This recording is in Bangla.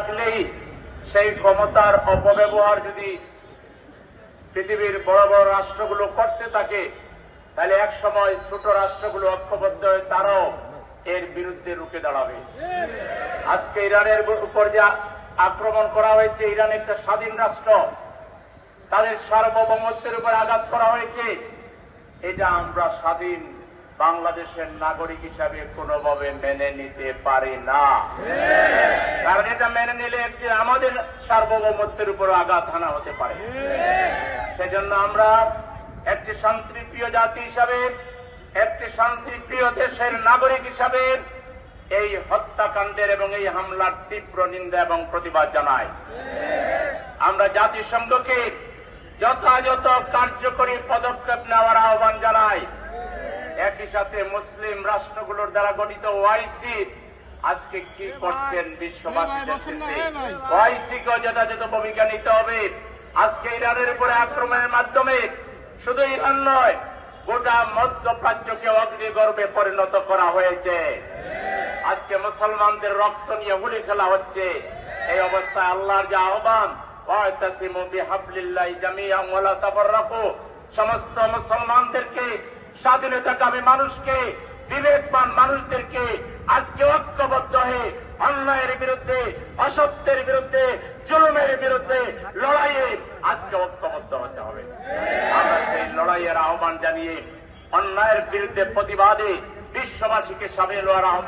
রাখলেই সেই ক্ষমতার অপব্যবহার যদি পৃথিবীর বড় বড় রাষ্ট্রগুলো করতে থাকে, তাহলে এক সময় ছোট রাষ্ট্রগুলো ঐক্যবদ্ধ হয়ে তারাও এর বিরুদ্ধে রুখে দাঁড়াবে। আজকে ইরানের উপর যে আক্রমণ করা হয়েছে, ইরান একটা স্বাধীন রাষ্ট্র, তাদের সার্বভৌমত্বের উপর আঘাত করা হয়েছে, এটা আমরা স্বাধীন বাংলাদেশের নাগরিক হিসাবে কোনোভাবে মেনে নিতে পারি না। কারণ এটা মেনে নিলে একটি আমাদের সার্বভৌমত্বের উপর আঘাত হানা হতে পারে। সেজন্য আমরা একটি শান্তিপ্রিয় জাতি হিসাবে, একটি শান্তিপ্রিয় দেশের নাগরিক হিসাবে এই হত্যাকাণ্ডের এবং এই হামলার তীব্র নিন্দা এবং প্রতিবাদ জানাই। আমরা জাতিসংঘকে যথাযথ কার্যকরী পদক্ষেপ নেওয়ার আহ্বান জানাই। একই সাথে মুসলিম রাষ্ট্রগুলোর দ্বারা গঠিত ওআইসি আজকে কি করছেন বিশ্ববাসী দেখতেছে। ওআইসিকে যথাযথ ভূমিকা নিতে হবে। আজকে ইরানের উপরে আক্রমণের মাধ্যমে শুধু ইরান নয়, গোটা মধ্যপ্রাচ্যকে অগ্নিগর্ভে পরিণত করা হয়েছে। আজকে মুসলমানদের রক্ত নিয়ে হুলি খেলা হচ্ছে। এই অবস্থায় আল্লাহর যে আহ্বান, ওয়াতাসিমু বিহাবলিল্লাহি জামিআন ওয়া লা তাফাররাকু, সমস্ত মুসলমানদেরকে, স্বাধীনতাকামী মানুষকে, বিবেকবান মানুষদেরকে আজকে ঐক্যবদ্ধ হয়ে অন্যায়ের বিরুদ্ধে, অসত্যের বিরুদ্ধে, জুলুমের বিরুদ্ধে লড়াইয়ে আজকে ঐক্যবদ্ধ হতে হবে। আমরা সেই লড়াইয়ের আহ্বান জানিয়ে অন্যায়ের বিরুদ্ধে প্রতিবাদে বিশ্ববাসীকে সামিল হওয়ার আহ্বান